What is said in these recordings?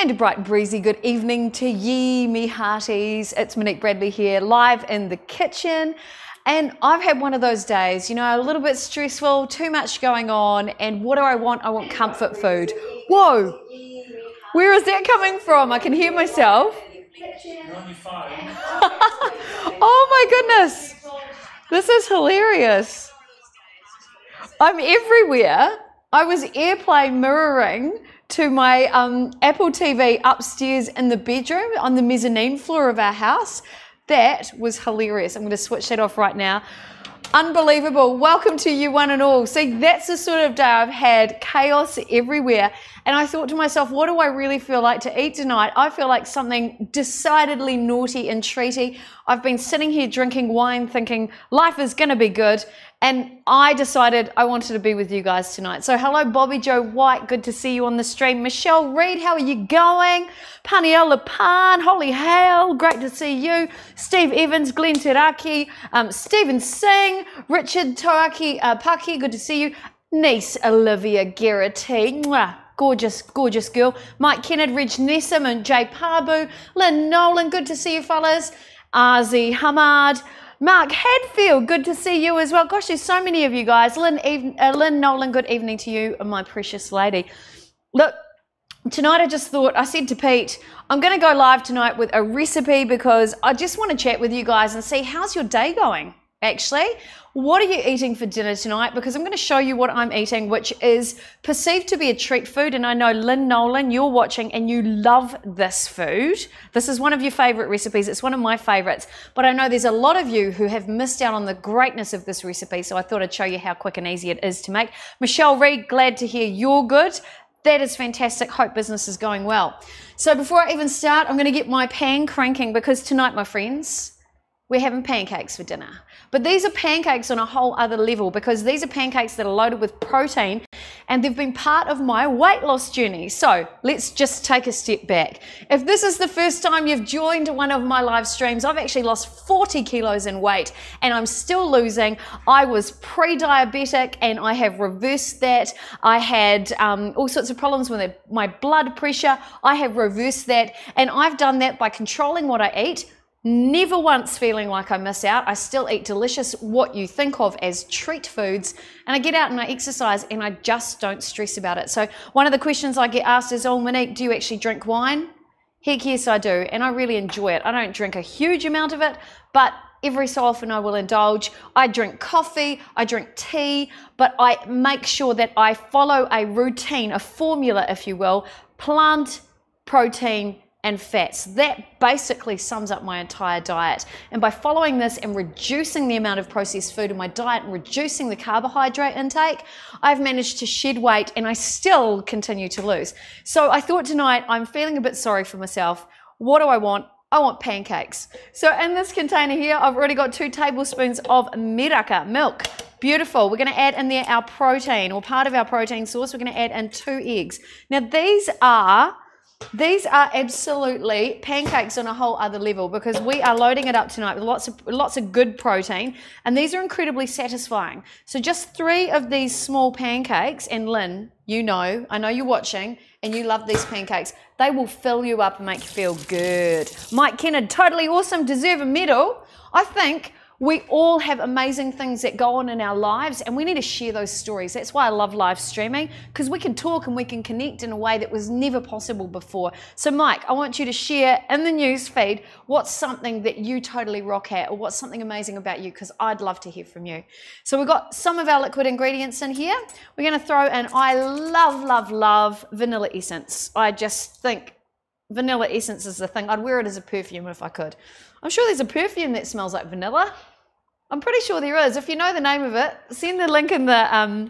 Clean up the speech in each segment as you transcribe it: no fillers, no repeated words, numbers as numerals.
And a bright and breezy good evening to ye, me hearties. It's Monique Bradley here, live in the kitchen. And I've had one of those days, you know, a little bit stressful, too much going on. And what do I want? I want comfort food. Whoa, where is that coming from? I can hear myself. Oh my goodness, this is hilarious. I'm everywhere. I was AirPlay mirroring to my Apple TV upstairs in the bedroom on the mezzanine floor of our house. That was hilarious. I'm going to switch that off right now. Unbelievable. Welcome to you one and all. See, that's the sort of day I've had, chaos everywhere. And I thought to myself, what do I really feel like to eat tonight? I feel like something decidedly naughty and treaty. I've been sitting here drinking wine thinking life is going to be good. And I decided I wanted to be with you guys tonight. So hello, Bobby Joe White. Good to see you on the stream. Michelle Reed, how are you going? Paniela Pan, holy hell, great to see you. Steve Evans, Glenn Teraki, Stephen Singh, Richard Toaki Paki, good to see you. Niece Olivia Garrity, mwah. Gorgeous, gorgeous girl. Mike Kennard, Reg Nessim and Jay Parbu. Lynn Nolan, good to see you fellas. Azi Hamad. Mark Hadfield, good to see you as well. Gosh, there's so many of you guys. Lynn Nolan, good evening to you, my precious lady. Look, tonight I said to Pete, I'm going to go live tonight with a recipe because I just want to chat with you guys and see how's your day going, actually. What are you eating for dinner tonight? Because I'm going to show you what I'm eating, which is perceived to be a treat food. And I know, Lynn Nolan, you're watching and you love this food. This is one of your favorite recipes. It's one of my favorites. But I know there's a lot of you who have missed out on the greatness of this recipe. So I thought I'd show you how quick and easy it is to make. Michelle Reed, glad to hear you're good. That is fantastic. Hope business is going well. So before I even start, I'm going to get my pan cranking because tonight, my friends, we're having pancakes for dinner. But these are pancakes on a whole other level because these are pancakes that are loaded with protein and they've been part of my weight loss journey. So let's just take a step back. If this is the first time you've joined one of my live streams, I've actually lost 40 kilos in weight and I'm still losing. I was pre-diabetic and I have reversed that. I had all sorts of problems with my blood pressure. I have reversed that and I've done that by controlling what I eat. Never once feeling like I miss out. I still eat delicious, what you think of as treat foods, and I get out and I exercise and I just don't stress about it. So one of the questions I get asked is, oh Monique, do you actually drink wine? Heck yes I do, and I really enjoy it. I don't drink a huge amount of it, but every so often I will indulge. I drink coffee, I drink tea, but I make sure that I follow a routine, a formula if you will, plant, protein, and fats. That basically sums up my entire diet. And by following this and reducing the amount of processed food in my diet and reducing the carbohydrate intake, I've managed to shed weight and I still continue to lose. So I thought tonight, I'm feeling a bit sorry for myself. What do I want? I want pancakes. So in this container here, I've already got 2 tablespoons of meraka milk. Beautiful. We're going to add in there our protein, or part of our protein source. We're going to add in 2 eggs. Now these are absolutely pancakes on a whole other level because we are loading it up tonight with lots of good protein, and these are incredibly satisfying. So just 3 of these small pancakes, and Lynn, you know, I know you're watching and you love these pancakes. They will fill you up and make you feel good. Mike Kennard, totally awesome, deserve a medal. I think we all have amazing things that go on in our lives and we need to share those stories. That's why I love live streaming, because we can talk and we can connect in a way that was never possible before. So Mike, I want you to share in the news feed what's something that you totally rock at or what's something amazing about you, because I'd love to hear from you. So we've got some of our liquid ingredients in here. We're going to throw in, I love vanilla essence. I just think vanilla essence is the thing. I'd wear it as a perfume if I could. I'm sure there's a perfume that smells like vanilla. I'm pretty sure there is. If you know the name of it, send the link in the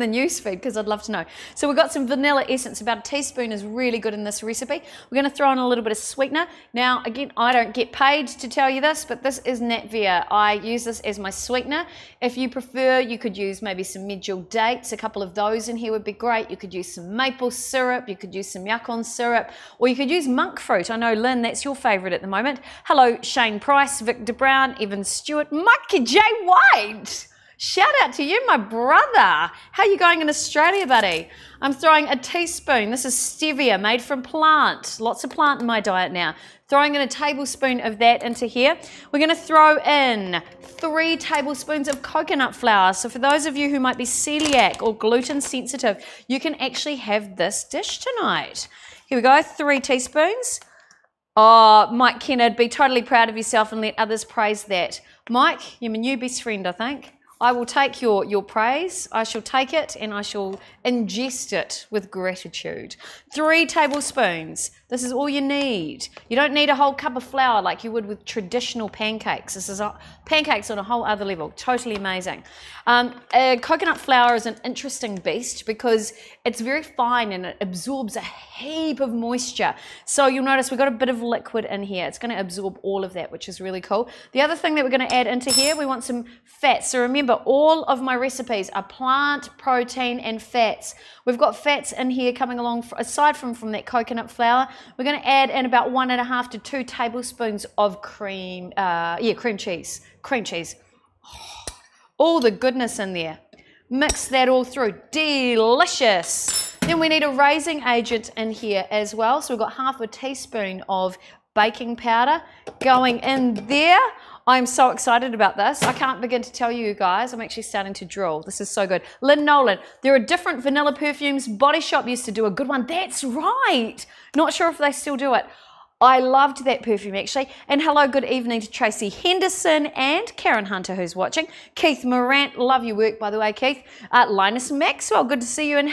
news feed because I'd love to know. So we've got some vanilla essence. About a teaspoon is really good in this recipe. We're going to throw in a little bit of sweetener. Now, again, I don't get paid to tell you this, but this is Natvia. I use this as my sweetener. If you prefer, you could use maybe some medjool dates. A couple of those in here would be great. You could use some maple syrup. You could use some yacon syrup, or you could use monk fruit. I know, Lynn, that's your favorite at the moment. Hello, Shane Price, Victor Brown, Evan Stewart, Mikey J. White. Shout out to you, my brother. How are you going in Australia, buddy? I'm throwing a teaspoon. This is stevia made from plant. Lots of plant in my diet now. Throwing in a tablespoon of that into here. We're going to throw in 3 tablespoons of coconut flour. So for those of you who might be celiac or gluten sensitive, you can actually have this dish tonight. Here we go, 3 teaspoons. Oh, Mike Kennard, be totally proud of yourself and let others praise that. Mike, you're my new best friend, I think. I will take your praise. I shall take it and I shall ingest it with gratitude. 3 tablespoons. This is all you need. You don't need a whole cup of flour like you would with traditional pancakes. This is pancakes on a whole other level. Totally amazing. Coconut flour is an interesting beast because it's very fine and it absorbs a heap of moisture. So you'll notice we've got a bit of liquid in here. It's going to absorb all of that, which is really cool. The other thing that we're going to add into here, we want some fats. So remember, all of my recipes are plant, protein, and fats. We've got fats in here coming along, aside from that coconut flour. We're going to add in about 1.5 to 2 tablespoons of cream cheese. Cream cheese. All the goodness in there. Mix that all through. Delicious. Then we need a raising agent in here as well. So we've got 1/2 teaspoon of baking powder going in there. I'm so excited about this. I can't begin to tell you guys. I'm actually starting to drool. This is so good. Lynn Nolan, there are different vanilla perfumes. Body Shop used to do a good one. That's right. Not sure if they still do it. I loved that perfume actually. And hello, good evening to Tracy Henderson and Karen Hunter who's watching. Keith Morant, love your work by the way, Keith. Linus Maxwell, good to see you. And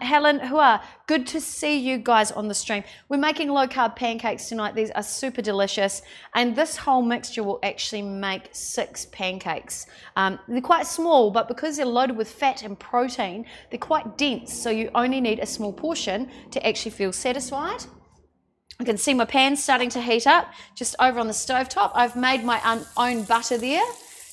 Helen Hua, good to see you guys on the stream. We're making low carb pancakes tonight. These are super delicious. And this whole mixture will actually make 6 pancakes. They're quite small, but because they're loaded with fat and protein, they're quite dense. So you only need a small portion to actually feel satisfied. I can see my pan starting to heat up just over on the stovetop. I've made my own butter there.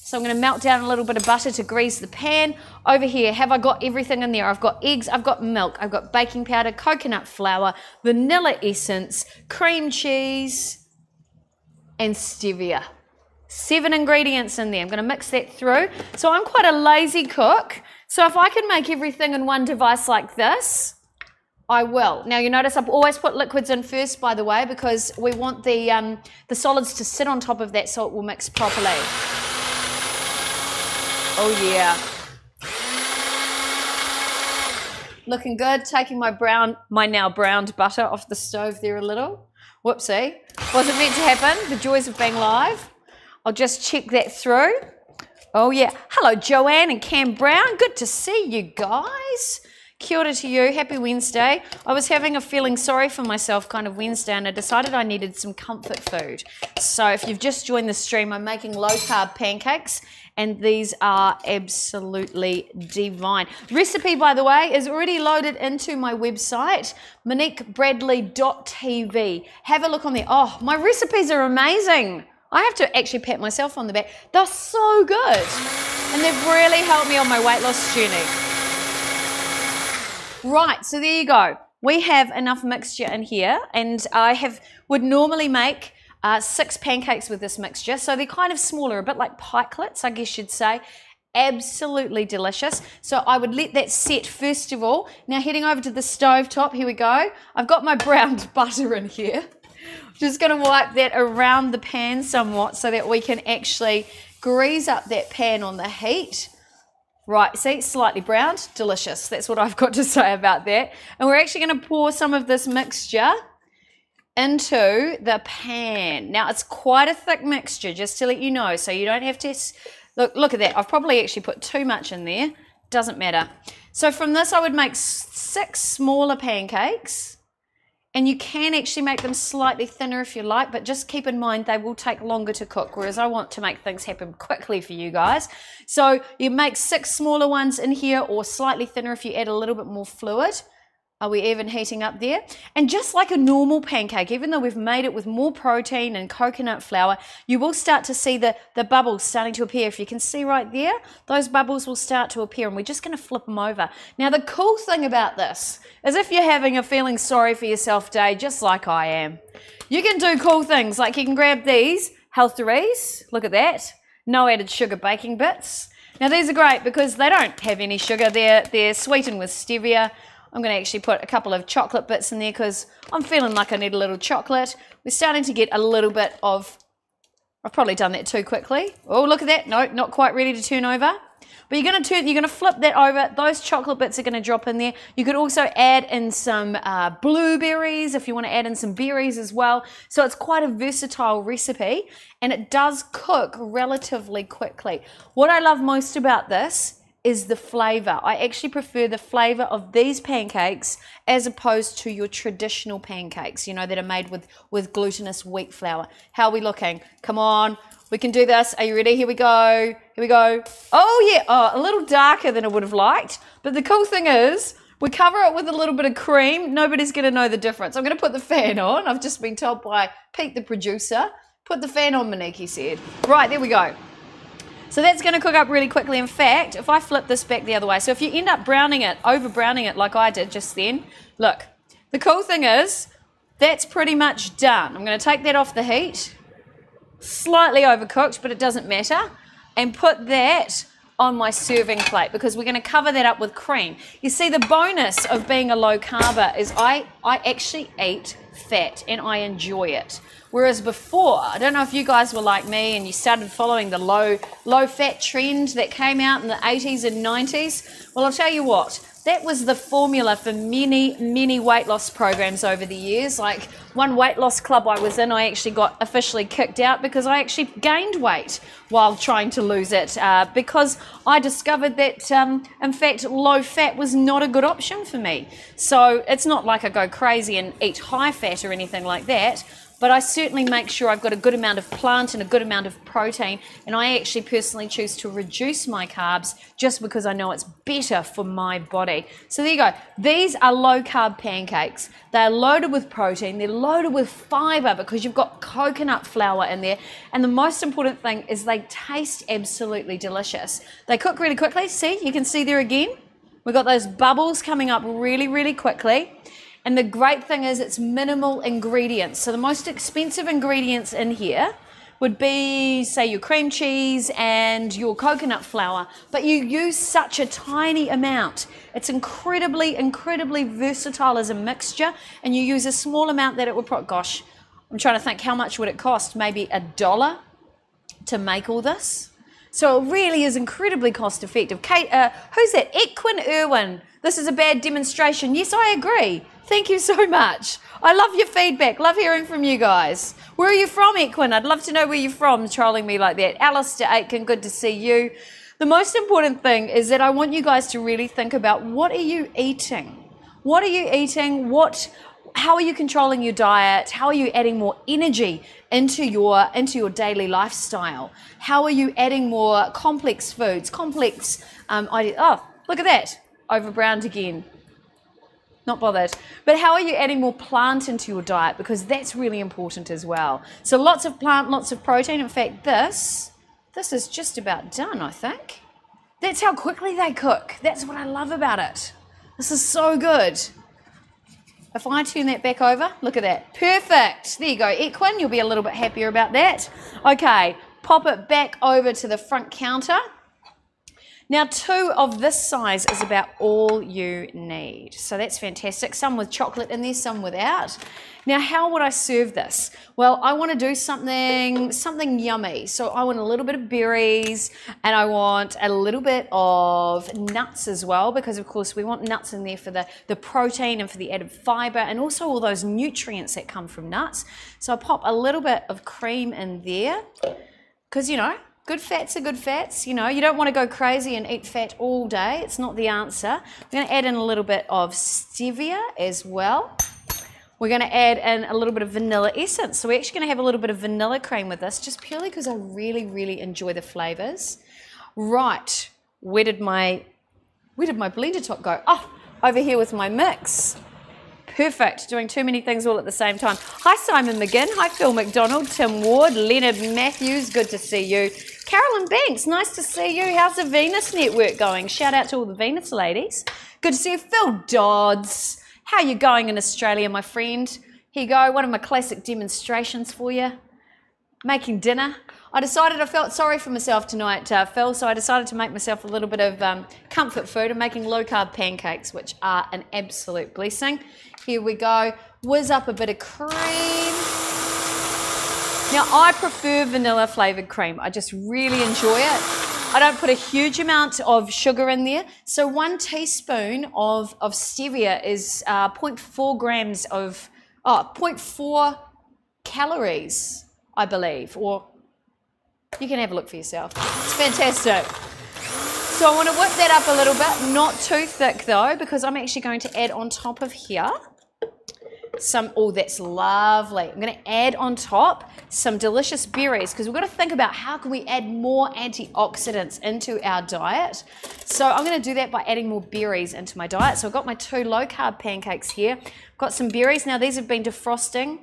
So I'm going to melt down a little bit of butter to grease the pan. Over here, have I got everything in there? I've got eggs, I've got milk, I've got baking powder, coconut flour, vanilla essence, cream cheese, and stevia. 7 ingredients in there. I'm going to mix that through. So I'm quite a lazy cook. So if I can make everything in one device like this, I will. Now you notice I've always put liquids in first, by the way, because we want the solids to sit on top of that so it will mix properly. Oh yeah. Looking good. Taking my now browned butter off the stove there a little. Whoopsie. Wasn't meant to happen. The joys of being live. I'll just check that through. Oh yeah. Hello Joanne and Cam Brown. Good to see you guys. Kia ora to you. Happy Wednesday. I was having a feeling sorry for myself kind of Wednesday and I decided I needed some comfort food. So if you've just joined the stream, I'm making low carb pancakes and these are absolutely divine. Recipe, by the way, is already loaded into my website, moniquebradley.tv. Have a look on there. Oh, my recipes are amazing. I have to actually pat myself on the back. They're so good and they've really helped me on my weight loss journey. Right, so there you go. We have enough mixture in here and I would normally make 6 pancakes with this mixture. So they're kind of smaller, a bit like pikelets, I guess you'd say. Absolutely delicious. So I would let that set first of all. Now heading over to the stove top, here we go. I've got my browned butter in here. Just going to wipe that around the pan somewhat so that we can actually grease up that pan on the heat. Right, see, slightly browned, delicious. That's what I've got to say about that. And we're actually going to pour some of this mixture into the pan. Now, it's quite a thick mixture, just to let you know, so you don't have to... Look at that. I've probably actually put too much in there. Doesn't matter. So from this, I would make 6 smaller pancakes. And you can actually make them slightly thinner if you like, but just keep in mind they will take longer to cook, whereas I want to make things happen quickly for you guys. So you make 6 smaller ones in here or slightly thinner if you add a little bit more fluid. Are we even heating up there? And just like a normal pancake, even though we've made it with more protein and coconut flour, you will start to see the bubbles starting to appear. If you can see right there, those bubbles will start to appear and we're just going to flip them over. Now, the cool thing about this is if you're having a feeling sorry for yourself day, just like I am, you can do cool things. Like you can grab these Health-Rees, look at that, no added sugar baking bits. Now these are great because they don't have any sugar. They're sweetened with stevia. I'm going to actually put a couple of chocolate bits in there because I'm feeling like I need a little chocolate. We're starting to get a little bit of, I've probably done that too quickly. Oh, look at that. No, not quite ready to turn over. But you're going to flip that over. Those chocolate bits are going to drop in there. You could also add in some blueberries if you want to add in some berries as well. So it's quite a versatile recipe and it does cook relatively quickly. What I love most about this is the flavor. I actually prefer the flavor of these pancakes as opposed to your traditional pancakes, you know, that are made with glutinous wheat flour. How are we looking? Come on. We can do this. Are you ready? Here we go. Here we go. Oh, yeah. Oh, a little darker than I would have liked. But the cool thing is, we cover it with a little bit of cream. Nobody's going to know the difference. I'm going to put the fan on. I've just been told by Pete, the producer. Put the fan on, Monique, he said. Right, there we go. So that's going to cook up really quickly. In fact, if I flip this back the other way, so if you end up browning it, over browning it like I did just then, look, the cool thing is, that's pretty much done. I'm going to take that off the heat. Slightly overcooked, but it doesn't matter, and put that on my serving plate because we're going to cover that up with cream. You see, the bonus of being a low carber is I actually eat fat and I enjoy it. Whereas before, I don't know if you guys were like me and you started following the low fat trend that came out in the 80s and 90s. Well, I'll tell you what, that was the formula for many weight loss programs over the years. Like one weight loss club I was in, I actually got officially kicked out because I actually gained weight while trying to lose it because I discovered that, in fact, low fat was not a good option for me. So it's not like I go crazy and eat high fat or anything like that. But I certainly make sure I've got a good amount of plant and a good amount of protein, and I actually personally choose to reduce my carbs just because I know it's better for my body. So there you go. These are low-carb pancakes. They're loaded with protein. They're loaded with fiber because you've got coconut flour in there. And the most important thing is they taste absolutely delicious. They cook really quickly. See, you can see there again. We've got those bubbles coming up really quickly. And the great thing is it's minimal ingredients. So the most expensive ingredients in here would be, say, your cream cheese and your coconut flour, but you use such a tiny amount. It's incredibly versatile as a mixture, and you use a small amount that it would probably, gosh, I'm trying to think how much would it cost? Maybe $1 to make all this. So it really is incredibly cost effective. Kate, who's that? Equin Irwin. This is a bad demonstration. Yes, I agree. Thank you so much. I love your feedback. Love hearing from you guys. Where are you from, Equin? I'd love to know where you're from, trolling me like that. Alistair Aitken, good to see you. The most important thing is that I want you guys to really think about what are you eating? What are you eating? How are you controlling your diet? How are you adding more energy into your daily lifestyle? How are you adding more complex foods, complex ideas? Oh, look at that. Over browned again. Not bothered. But how are you adding more plant into your diet? Because that's really important as well. So lots of plant, lots of protein. In fact, this is just about done, I think. That's how quickly they cook. That's what I love about it. This is so good. If I turn that back over, look at that. Perfect. There you go, Equin. You'll be a little bit happier about that. Okay, pop it back over to the front counter. Now, 2 of this size is about all you need. So that's fantastic. Some with chocolate in there, some without. Now, how would I serve this? Well, I want to do something yummy. So I want a little bit of berries and I want a little bit of nuts as well, because of course we want nuts in there for the protein and for the added fiber and also all those nutrients that come from nuts. So I pop a little bit of cream in there because, you know, good fats are good fats. You know, you don't want to go crazy and eat fat all day. It's not the answer. We're going to add in a little bit of stevia as well. We're going to add in a little bit of vanilla essence. So we're actually going to have a little bit of vanilla cream with this, just purely because I really enjoy the flavors. Right, where did my blender top go? Oh, over here with my mix. Perfect, doing too many things all at the same time. Hi Simon McGinn, hi Phil McDonald, Tim Ward, Leonard Matthews, good to see you. Carolyn Banks, nice to see you. How's the Venus Network going? Shout out to all the Venus ladies. Good to see you. Phil Dodds, how are you going in Australia, my friend? Here you go, one of my classic demonstrations for you. Making dinner. I decided I felt sorry for myself tonight, Phil, so I decided to make myself a little bit of comfort food. I'm making low-carb pancakes, which are an absolute blessing. Here we go. Whiz up a bit of cream. Now, I prefer vanilla flavoured cream. I just really enjoy it. I don't put a huge amount of sugar in there. So 1 teaspoon of stevia is 0.4 grams of, 0.4 calories, I believe, or you can have a look for yourself. It's fantastic. So I want to whip that up a little bit, not too thick though, because I'm actually going to add on top of here some, oh, that's lovely. I'm going to add on top some delicious berries, because we've got to think about how can we add more antioxidants into our diet. So I'm going to do that by adding more berries into my diet. So I've got my 2 low-carb pancakes here. I've got some berries. Now these have been defrosting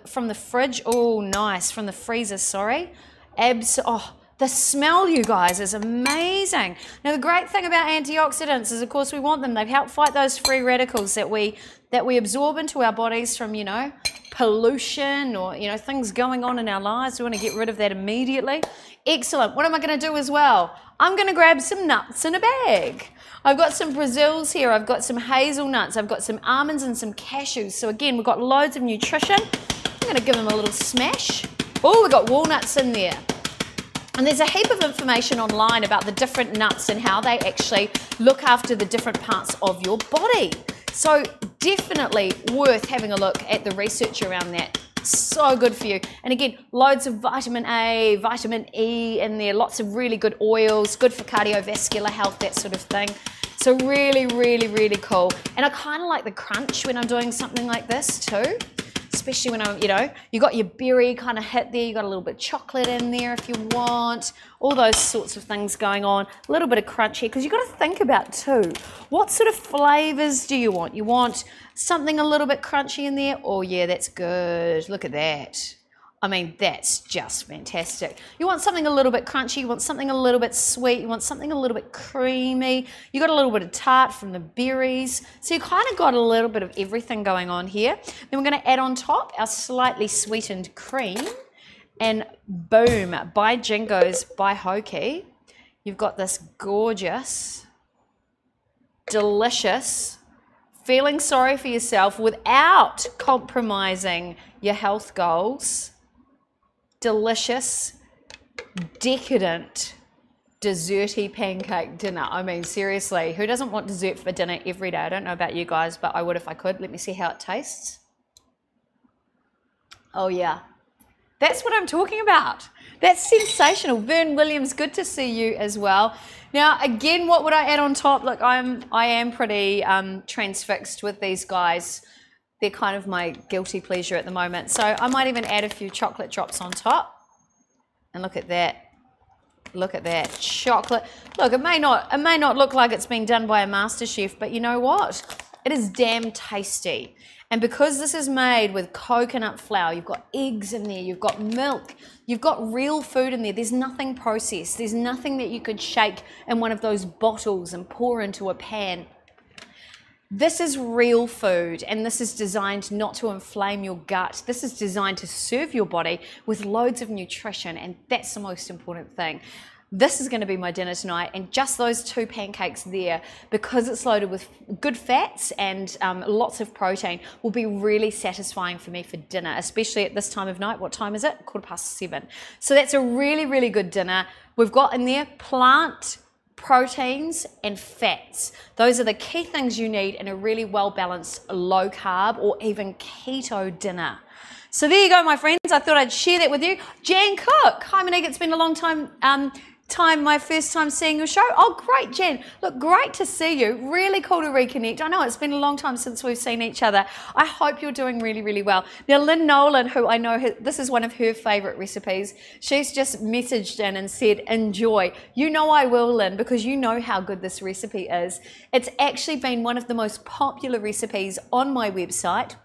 from the fridge. Oh, nice. From the freezer, sorry. Oh, the smell, you guys, is amazing. Now, the great thing about antioxidants is, of course, we want them. They help fight those free radicals that we absorb into our bodies from, you know, pollution or, you know, things going on in our lives. We want to get rid of that immediately. Excellent. What am I going to do as well? I'm going to grab some nuts in a bag. I've got some Brazils here. I've got some hazelnuts. I've got some almonds and some cashews. So, again, we've got loads of nutrition. I'm going to give them a little smash. Oh, we've got walnuts in there. And there's a heap of information online about the different nuts and how they actually look after the different parts of your body. So definitely worth having a look at the research around that. So good for you. And again, loads of vitamin A, vitamin E in there, lots of really good oils, good for cardiovascular health, that sort of thing. So really, really, really cool. And I kind of like the crunch when I'm doing something like this too. Especially when I'm, you know, you got your berry kind of hit there, you got a little bit of chocolate in there if you want, all those sorts of things going on, a little bit of crunch here, because you've got to think about too, what sort of flavors do you want? You want something a little bit crunchy in there? Oh yeah, that's good. Look at that. I mean, that's just fantastic. You want something a little bit crunchy, you want something a little bit sweet, you want something a little bit creamy, you got a little bit of tart from the berries. So you kind of got a little bit of everything going on here. Then we're going to add on top our slightly sweetened cream. And boom, by Jingoes, by Hoki, you've got this gorgeous, delicious, feeling sorry for yourself without compromising your health goals, delicious, decadent, desserty pancake dinner. I mean, seriously, who doesn't want dessert for dinner every day? I don't know about you guys, but I would if I could. Let me see how it tastes. Oh yeah, that's what I'm talking about. That's sensational. Vern Williams, good to see you as well. Now, again, what would I add on top? Look, I am pretty transfixed with these guys. They're kind of my guilty pleasure at the moment. So I might even add a few chocolate drops on top. And look at that. Look at that. Chocolate. Look, it may not look like it's being done by a master chef, but you know what? It is damn tasty. And because this is made with coconut flour, you've got eggs in there, you've got milk, you've got real food in there. There's nothing processed. There's nothing that you could shake in one of those bottles and pour into a pan. This is real food, and this is designed not to inflame your gut. This is designed to serve your body with loads of nutrition, and that's the most important thing. This is going to be my dinner tonight, and just those 2 pancakes there, because it's loaded with good fats and lots of protein, will be really satisfying for me for dinner, especially at this time of night. What time is it? 7:15. So that's a really, really good dinner. We've got in there plant proteins and fats. Those are the key things you need in a really well-balanced low carb or even keto dinner. So there you go, my friends. I thought I'd share that with you. Jan Cook. Hi, Monique. It's been a long time, my first time seeing your show. Oh, great, Jan. Look, great to see you. Really cool to reconnect. I know it's been a long time since we've seen each other. I hope you're doing really, really well. Now, Lynn Nolan, who I know, this is one of her favourite recipes, she's just messaged in and said, enjoy. You know I will, Lynn, because you know how good this recipe is. It's actually been one of the most popular recipes on my website,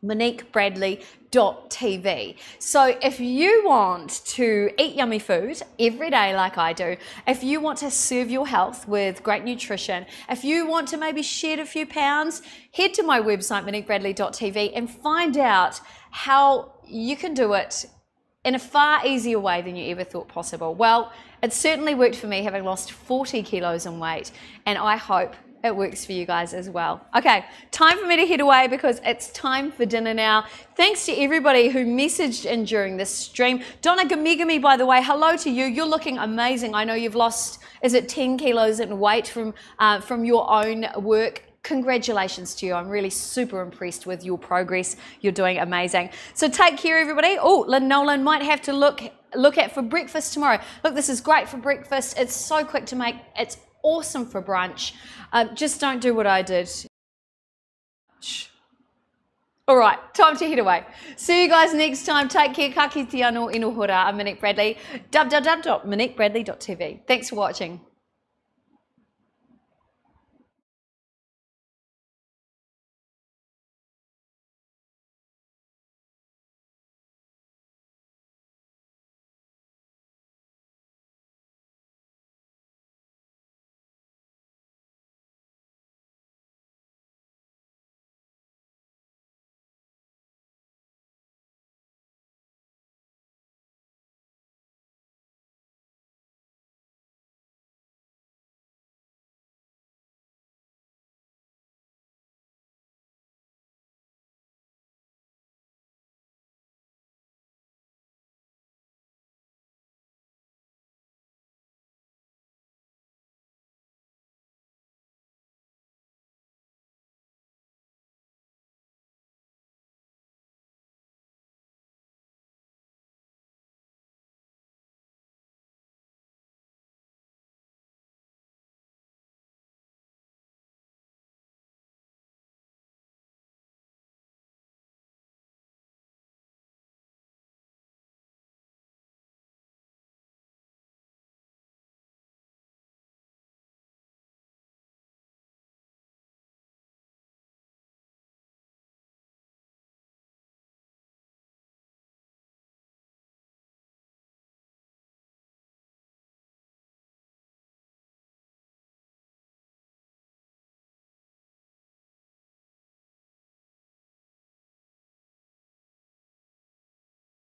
MoniqueBradley.tv. So if you want to eat yummy food every day like I do, if you want to serve your health with great nutrition, if you want to maybe shed a few pounds, head to my website, MoniqueBradley.tv, and find out how you can do it in a far easier way than you ever thought possible. Well, it certainly worked for me, having lost 40 kilos in weight, and I hope it works for you guys as well. Okay, time for me to head away because it's time for dinner now. Thanks to everybody who messaged in during this stream. Donna Gamigami, by the way, hello to you. You're looking amazing. I know you've lost, is it 10 kilos in weight from your own work? Congratulations to you. I'm really super impressed with your progress. You're doing amazing. So take care, everybody. Oh, Lynn Nolan might have to look at for breakfast tomorrow. Look, this is great for breakfast. It's so quick to make. It's awesome for brunch. Just don't do what I did. Shh. All right, time to head away. See you guys next time. Take care. Ka kite anō inohora. I'm Monique Bradley. www.moniquebradley.tv. Thanks for watching.